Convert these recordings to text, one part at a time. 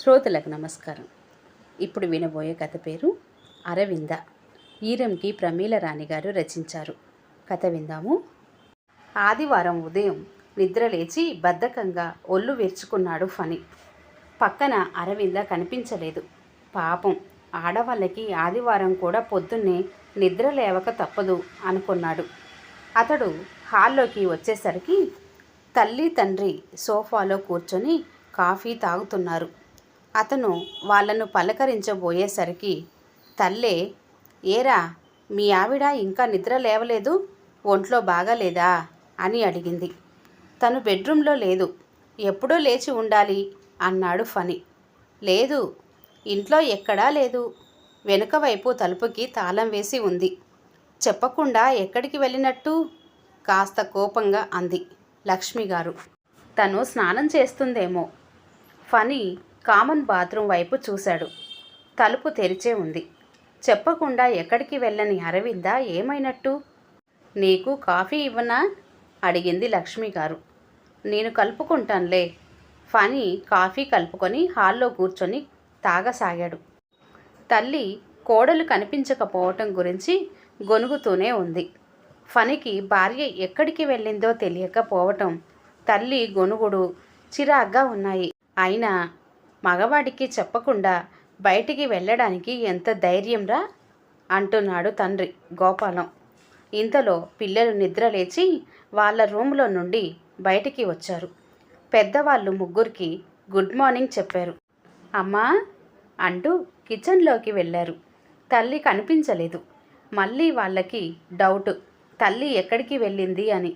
శ్రోతలకు నమస్కారం. ఇప్పుడు వినబోయే కథ పేరు అరవింద. ఈరంకి ప్రమీల రాణి గారు రచించారు. కథ విందాము. ఆదివారం ఉదయం నిద్రలేచి బద్ధకంగా ఒళ్ళు విరుచుకున్నాడు ఫణి. పక్కన అరవింద కనిపించలేదు. పాపం, ఆడవాళ్ళకి ఆదివారం కూడా పొద్దున్నే నిద్ర లేవక తప్పదు అనుకున్నాడు. అతడు హాల్లోకి వచ్చేసరికి తల్లి తండ్రి సోఫాలో కూర్చొని కాఫీ తాగుతున్నారు. అతను వాళ్ళను పలకరించబోయేసరికి తల్లే, ఏరా మీ ఆవిడ ఇంకా నిద్ర లేవలేదు, ఒంట్లో బాగాలేదా అని అడిగింది. తను బెడ్రూమ్లో లేదు, ఎప్పుడో లేచి ఉండాలి అన్నాడు ఫణి. లేదు, ఇంట్లో ఎక్కడా లేదు, వెనుక వైపు తలుపుకి తాళం వేసి ఉంది. చెప్పకుండా ఎక్కడికి వెళ్ళినట్టు కాస్త కోపంగా అంది లక్ష్మిగారు. తను స్నానం చేస్తుందేమో. ఫణి కామన్ బాత్రూమ్ వైపు చూశాడు. తలుపు తెరిచే ఉంది. చెప్పకుండా ఎక్కడికి వెళ్ళని అరవింద ఏమైనట్టు? నీకు కాఫీ ఇవ్వనా అడిగింది లక్ష్మిగారు. నేను కలుపుకుంటానులే. ఫణి కాఫీ కలుపుకొని హాల్లో కూర్చొని తాగసాగాడు. తల్లి కోడలు కనిపించకపోవటం గురించి గొనుగుతూనే ఉంది. ఫణికి భార్య ఎక్కడికి వెళ్ళిందో తెలియకపోవటం, తల్లి గొనుగుడు చిరాగ్గా ఉన్నాయి. అయినా మగవాడికి చెప్పకుండా బయటికి వెళ్ళడానికి ఎంత ధైర్యంరా అంటున్నాడు తండ్రి గోపాలం. ఇంతలో పిల్లలు నిద్రలేచి వాళ్ళ రూమ్లో నుండి బయటికి వచ్చారు. పెద్దవాళ్ళు ముగ్గురికి గుడ్ మార్నింగ్ చెప్పారు. అమ్మా అంటూ కిచెన్లోకి వెళ్ళారు. తల్లి కనిపించలేదు. మళ్ళీ వాళ్ళకి డౌట్, తల్లి ఎక్కడికి వెళ్ళింది అని.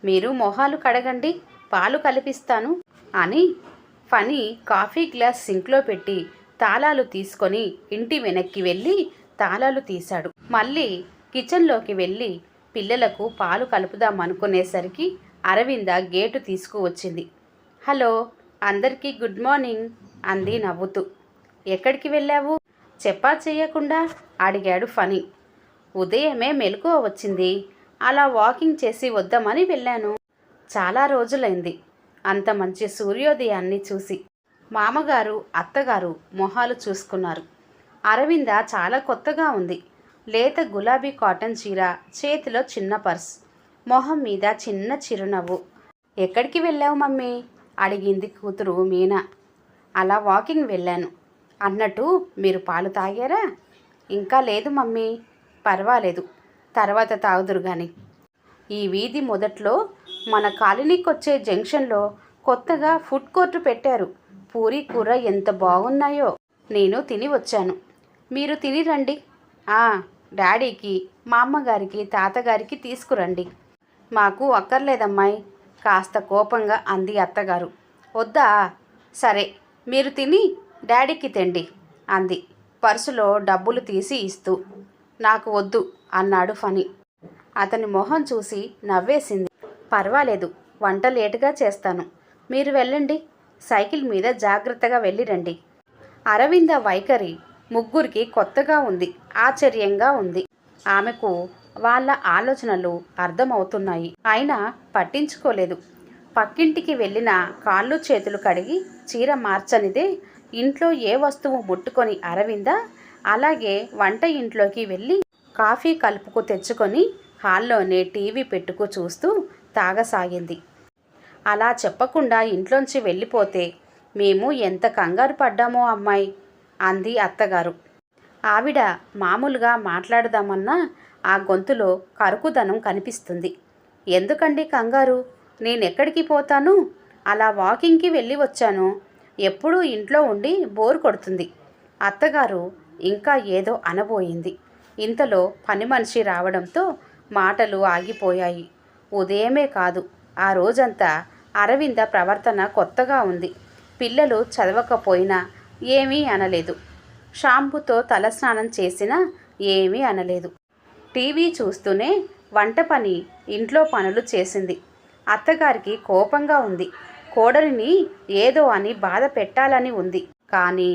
మీరు మొహాలు కడగండి, పాలు కలిపిస్తాను అని ఫణి కాఫీ గ్లాస్ సింక్లో పెట్టి తాళాలు తీసుకొని ఇంటి వెనక్కి వెళ్ళి తాళాలు తీశాడు. మళ్ళీ కిచెన్లోకి వెళ్ళి పిల్లలకు పాలు కలుపుదామనుకునేసరికి అరవింద గేటు తీసుకువచ్చింది. హలో, అందరికీ గుడ్ మార్నింగ్ అంది నవ్వుతూ. ఎక్కడికి వెళ్ళావు? చెప్పా చేయకుండా అడిగాడు ఫణి. ఉదయమే మెలకువ వచ్చింది, అలా వాకింగ్ చేసి వద్దామని వెళ్ళాను. చాలా రోజులైంది అంత మంచి సూర్యోదయాన్ని చూసి. మామగారు అత్తగారు మొహాలు చూసుకున్నారు. అరవింద చాలా కొత్తగా ఉంది. లేత గులాబీ కాటన్ చీర, చేతిలో చిన్న పర్స్, మొహం మీద చిన్న చిరునవ్వు. ఎక్కడికి వెళ్ళావు మమ్మీ అడిగింది కూతురు మీనా. అలా వాకింగ్ వెళ్ళాను. అన్నట్టు మీరు పాలు తాగారా? ఇంకా లేదు మమ్మీ. పర్వాలేదు, తర్వాత తాగుదురు గాని. ఈ వీధి మొదట్లో మన కాలనీకొచ్చే జంక్షన్లో కొత్తగా ఫుడ్ కోర్టు పెట్టారు. పూరీ కూర ఎంత బాగున్నాయో. నేను తిని వచ్చాను, మీరు తిని రండి. డాడీకి, మా అమ్మగారికి, తాతగారికి తీసుకురండి. మాకు అక్కర్లేదమ్మాయి కాస్త కోపంగా అంది అత్తగారు. వద్దా? సరే, మీరు తిని డాడీకి తెండి అంది పర్సులో డబ్బులు తీసి ఇస్తూ. నాకు వద్దు అన్నాడు ఫణి. అతని మొహం చూసి నవ్వేసింది. పర్వాలేదు, వంట లేటుగా చేస్తాను, మీరు వెళ్ళండి. సైకిల్ మీద జాగ్రత్తగా వెళ్ళిరండి. అరవింద వైఖరి ముగ్గురికి కొత్తగా ఉంది, ఆశ్చర్యంగా ఉంది. ఆమెకు వాళ్ళ ఆలోచనలు అర్థమవుతున్నాయి. అయినా పట్టించుకోలేదు. పక్కింటికి వెళ్ళిన కాళ్ళు చేతులు కడిగి చీర మార్చనిదే ఇంట్లో ఏ వస్తువు ముట్టుకొని అరవింద అలాగే వంట ఇంట్లోకి వెళ్ళి కాఫీ కలుపుకు తెచ్చుకొని హాల్లోనే టీవీ పెట్టుకు చూస్తూ తాగసాగింది. అలా చెప్పకుండా ఇంట్లోంచి వెళ్ళిపోతే మేము ఎంత కంగారు పడ్డామో అమ్మాయి అంది అత్తగారు. ఆవిడ మామూలుగా మాట్లాడదామన్నా ఆ గొంతులో కరుకుదనం కనిపిస్తుంది. ఎందుకండి కంగారు? నేనెక్కడికి పోతాను? అలా వాకింగ్కి వెళ్ళి వచ్చాను. ఎప్పుడూ ఇంట్లో ఉండి బోర్ కొడుతుంది. అత్తగారు ఇంకా ఏదో అనబోయింది. ఇంతలో పని మనిషి రావడంతో మాటలు ఆగిపోయాయి. ఉదయమే కాదు, ఆ రోజంతా అరవింద ప్రవర్తన కొత్తగా ఉంది. పిల్లలు చదవకపోయినా ఏమీ అనలేదు. షాంపూతో తలస్నానం చేసినా ఏమీ అనలేదు. టీవీ చూస్తూనే వంట పని, ఇంట్లో పనులు చేసింది. అత్తగారికి కోపంగా ఉంది. కోడలిని ఏదో అని బాధ పెట్టాలని ఉంది. కానీ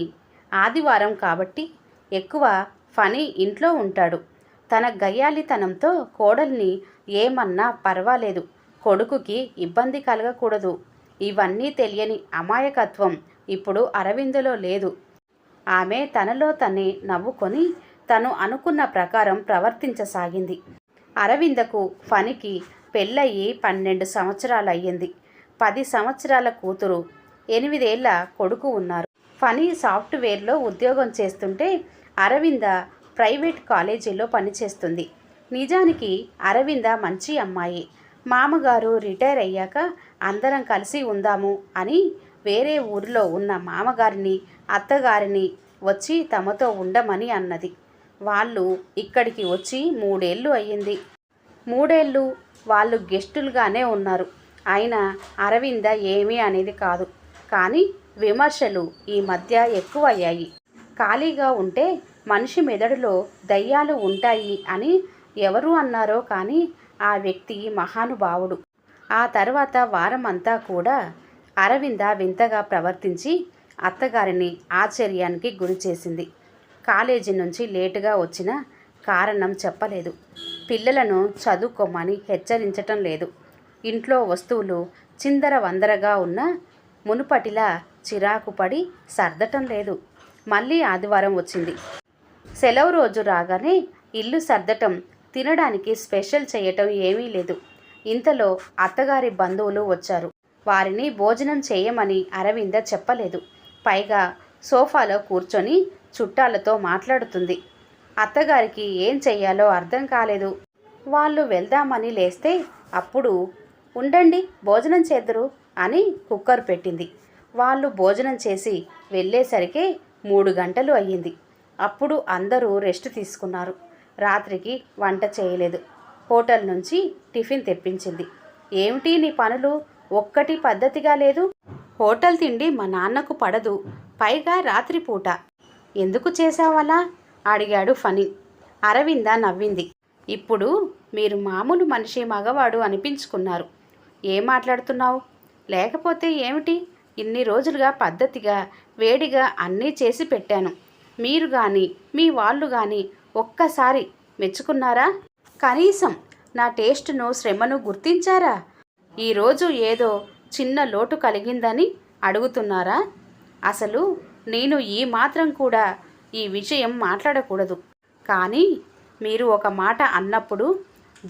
ఆదివారం కాబట్టి ఎక్కువ ఫణి ఇంట్లో ఉంటాడు. తన గయ్యాలితనంతో కోడల్ని ఏమన్నా పర్వాలేదు, కొడుకుకి ఇబ్బంది కలగకూడదు. ఇవన్నీ తెలియని అమాయకత్వం ఇప్పుడు అరవిందలో లేదు. ఆమె తనలో తనే నవ్వుకొని తను అనుకున్న ప్రకారం ప్రవర్తించసాగింది. అరవిందకు ఫణికి పెళ్ళయి 12 సంవత్సరాలయ్యింది. 10 సంవత్సరాల కూతురు, 8 ఏళ్ల కొడుకు ఉన్నారు. ఫణి సాఫ్ట్వేర్లో ఉద్యోగం చేస్తుంటే అరవింద ప్రైవేట్ కాలేజీలో పనిచేస్తుంది. నిజానికి అరవింద మంచి అమ్మాయి. మామగారు రిటైర్ అయ్యాక అందరం కలిసి ఉందాము అని వేరే ఊరిలో ఉన్న మామగారిని అత్తగారిని వచ్చి తమతో ఉండమని అన్నది. వాళ్ళు ఇక్కడికి వచ్చి 3 ఏళ్ళు అయ్యింది. 3 ఏళ్ళు వాళ్ళు గెస్టులుగానే ఉన్నారు. అయినా అరవింద ఏమీ అనేది కాదు. కానీ విమర్శలు ఈ మధ్య ఎక్కువయ్యాయి. ఖాళీగా ఉంటే మనిషి మెదడులో దయ్యాలు ఉంటాయి అని ఎవరు అన్నారో కానీ ఆ వ్యక్తి మహానుభావుడు. ఆ తర్వాత వారం అంతా కూడా అరవింద వింతగా ప్రవర్తించి అత్తగారిని ఆశ్చర్యానికి గురిచేసింది. కాలేజీ నుంచి లేటుగా వచ్చిన కారణం చెప్పలేదు. పిల్లలను చదువుకోమని హెచ్చరించటం లేదు. ఇంట్లో వస్తువులు చిందరవందరగా ఉన్న మునుపటిలా చిరాకు పడి సర్దటం లేదు. మళ్ళీ ఆదివారం వచ్చింది. సెలవు రోజు రాగానే ఇల్లు సర్దటం, తినడానికి స్పెషల్ చేయటం ఏమీ లేదు. ఇంతలో అత్తగారి బంధువులు వచ్చారు. వారిని భోజనం చేయమని అరవింద చెప్పలేదు. పైగా సోఫాలో కూర్చొని చుట్టాలతో మాట్లాడుతుంది. అత్తగారికి ఏం చెయ్యాలో అర్థం కాలేదు. వాళ్ళు వెళ్దామని లేస్తే అప్పుడు ఉండండి భోజనం చేద్దరు అని కుక్కర్ పెట్టింది. వాళ్ళు భోజనం చేసి వెళ్ళేసరికి 3 గంటలు అయ్యింది. అప్పుడు అందరూ రెస్ట్ తీసుకున్నారు. రాత్రికి వంట చేయలేదు. హోటల్ నుంచి టిఫిన్ తెప్పించింది. ఏమిటి నీ పనులు? ఒక్కటి పద్ధతిగా లేదు. హోటల్ తిండి మా నాన్నకు పడదు. పైగా రాత్రిపూట ఎందుకు చేసావలా అడిగాడు ఫణి. అరవింద నవ్వింది. ఇప్పుడు మీరు మామూలు మనిషి మగవాడు అనిపించుకున్నారు. ఏం మాట్లాడుతున్నావు? లేకపోతే ఏమిటి? ఇన్ని రోజులుగా పద్ధతిగా వేడిగా అన్నీ చేసి పెట్టాను. మీరు కానీ మీ వాళ్ళు కానీ ఒక్కసారి మెచ్చుకున్నారా? కనీసం నా టేస్ట్ను శ్రమను గుర్తించారా? ఈరోజు ఏదో చిన్న లోటు కలిగిందని అడుగుతున్నారా? అసలు నేను ఈ మాత్రం కూడా ఈ విషయం మాట్లాడకూడదు. కానీ మీరు ఒక మాట అన్నప్పుడు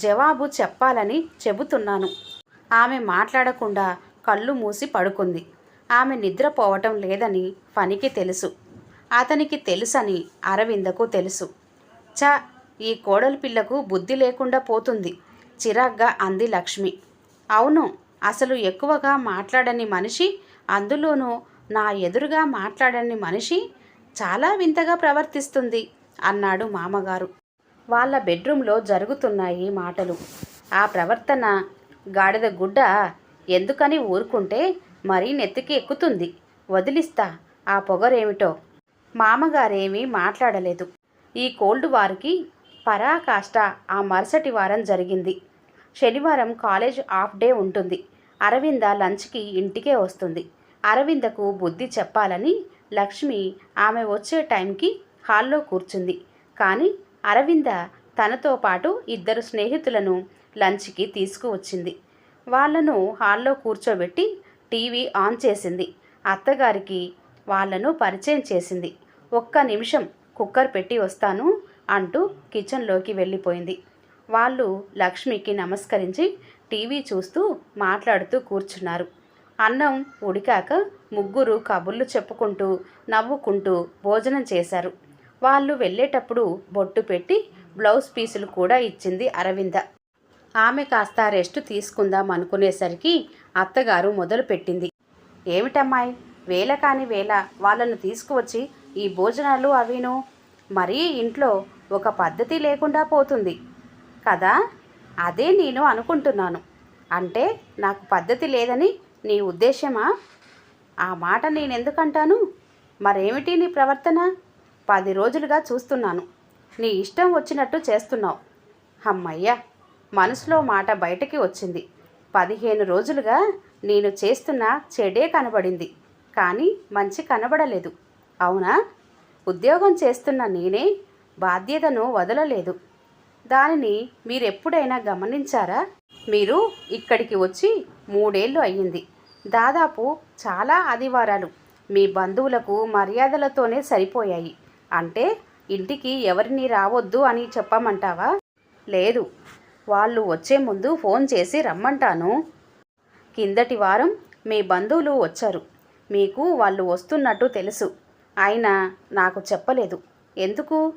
జవాబు చెప్పాలని చెబుతున్నాను. ఆమె మాట్లాడకుండా కళ్ళు మూసి పడుకుంది. ఆమె నిద్రపోవటం లేదని ఫణికి తెలుసు. అతనికి తెలుసని అరవిందకు తెలుసు. ఈ కోడలి పిల్లకు బుద్ధి లేకుండా పోతుంది చిరాగ్గా అంది లక్ష్మి. అవును, అసలు ఎక్కువగా మాట్లాడని మనిషి, అందులోనూ నా ఎదురుగా మాట్లాడని మనిషి చాలా వింతగా ప్రవర్తిస్తుంది అన్నాడు మామగారు. వాళ్ళ బెడ్రూమ్లో జరుగుతున్నాయి మాటలు. ఆ ప్రవర్తన గాడిద గుడ్డ ఎందుకని ఊరుకుంటే మరీ నెత్తికి ఎక్కుతుంది. వదిలిస్తా ఆ పొగరేమిటో. మామగారేమీ మాట్లాడలేదు. ఈ కోల్డ్ వార్కి పరాకాష్ట ఆ మరుసటి వారం జరిగింది. శనివారం కాలేజ్ హాఫ్ డే ఉంటుంది. అరవింద లంచ్కి ఇంటికే వస్తుంది. అరవిందకు బుద్ధి చెప్పాలని లక్ష్మి ఆమె వచ్చే టైంకి హాల్లో కూర్చుంది. కానీ అరవింద తనతో పాటు 2 స్నేహితులను లంచ్కి తీసుకువచ్చింది. వాళ్లను హాల్లో కూర్చోబెట్టి టీవీ ఆన్ చేసింది. అత్తగారికి వాళ్లను పరిచయం చేసింది. 1 నిమిషం కుక్కర్ పెట్టి వస్తాను అంటూ కిచెన్లోకి వెళ్ళిపోయింది. వాళ్ళు లక్ష్మికి నమస్కరించి టీవీ చూస్తూ మాట్లాడుతూ కూర్చున్నారు. అన్నం ఉడికాక ముగ్గురు కబుర్లు చెప్పుకుంటూ నవ్వుకుంటూ భోజనం చేశారు. వాళ్ళు వెళ్ళేటప్పుడు బొట్టు పెట్టి బ్లౌజ్ పీసులు కూడా ఇచ్చింది అరవింద. ఆమె కాస్త రెస్ట్ తీసుకుందాం అనుకునేసరికి అత్తగారు మొదలుపెట్టింది. ఏమిటమ్మాయి, వేళ కాని వేళ వాళ్ళను తీసుకువచ్చి ఈ భోజనాలు అవిను? మరీ ఇంట్లో ఒక పద్ధతి లేకుండా పోతుంది కదా? అదే నేను అనుకుంటున్నాను. అంటే నాకు పద్ధతి లేదని నీ ఉద్దేశమా? ఆ మాట నేనెందుకంటాను? మరేమిటి నీ ప్రవర్తన? 10 రోజులుగా చూస్తున్నాను. నీ ఇష్టం వచ్చినట్టు చేస్తున్నావు. అమ్మయ్య, మనసులో మాట బయటకి వచ్చింది. 15 రోజులుగా నేను చేస్తున్న చెడే కనబడింది, కానీ మంచి కనబడలేదు. అవునా? ఉద్యోగం చేస్తున్న నేనే బాధ్యతను వదలలేదు. దానిని మీరెప్పుడైనా గమనించారా? మీరు ఇక్కడికి వచ్చి 3 ఏళ్ళు అయ్యింది. దాదాపు చాలా ఆదివారాలు మీ బంధువులకు మర్యాదలతోనే సరిపోయాయి. అంటే ఇంటికి ఎవరిని రావద్దు అని చెప్పమంటావా? లేదు, వాళ్ళు వచ్చే ముందు ఫోన్ చేసి రమ్మంటాను. కిందటి వారం మీ బంధువులు వచ్చారు. మీకు వాళ్ళు వస్తున్నట్టు తెలుసు. అయినా నాకు చెప్పలేదు. ఎందుకు?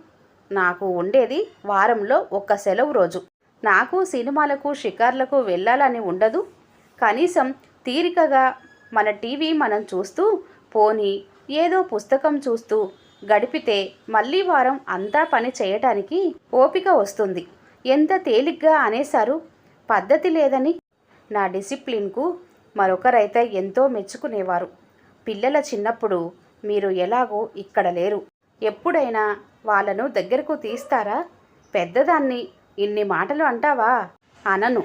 నాకు ఉండేది వారంలో ఒక్క సెలవు రోజు. నాకు సినిమాలకు షికార్లకు వెళ్ళాలని ఉండదు. కనీసం తీరికగా మన టీవీ మనం చూస్తూ, పోనీ ఏదో పుస్తకం చూస్తూ గడిపితే మళ్ళీ వారం అంతా పని చేయటానికి ఓపిక వస్తుంది. ఎంత తేలిగ్గా అనేశారు పద్ధతి లేదని. నా డిసిప్లిన్కు మరొకరైతే ఎంతో మెచ్చుకునేవారు. పిల్లల చిన్నప్పుడు మీరు ఎలాగో ఇక్కడ లేరు. ఎప్పుడైనా వాళ్ళను దగ్గరకు తీస్తారా? పెద్దదాన్ని ఇన్ని మాటలు అంటావా? అనను.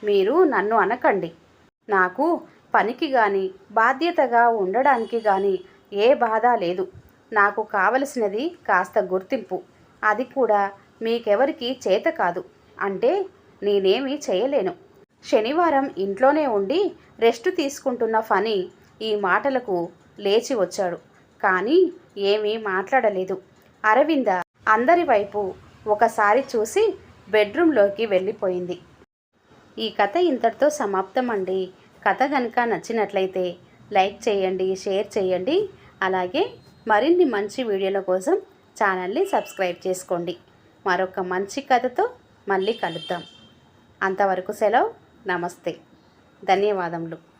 మీరు నన్ను అనకండి. నాకు పనికి కానీ బాధ్యతగా ఉండడానికి కానీ ఏ బాధ లేదు. నాకు కావలసినది కాస్త గుర్తింపు. అది కూడా మీకెవరికి చేత కాదు అంటే నేనేమీ చేయలేను. శనివారం ఇంట్లోనే ఉండి రెస్ట్ తీసుకుంటున్న ఫనీ ఈ మాటలకు లేచి వచ్చాడు. కానీ ఏమీ మాట్లాడలేదు. అరవింద అందరి వైపు ఒకసారి చూసి బెడ్రూమ్లోకి వెళ్ళిపోయింది. ఈ కథ ఇంతటితో సమాప్తం అండి. కథ కనుక నచ్చినట్లయితే లైక్ చేయండి, షేర్ చేయండి. అలాగే మరిన్ని మంచి వీడియోల కోసం ఛానల్ని సబ్స్క్రైబ్ చేసుకోండి. మరొక మంచి కథతో మళ్ళీ కలుద్దాం. అంతవరకు సెలవు. నమస్తే. ధన్యవాదములు.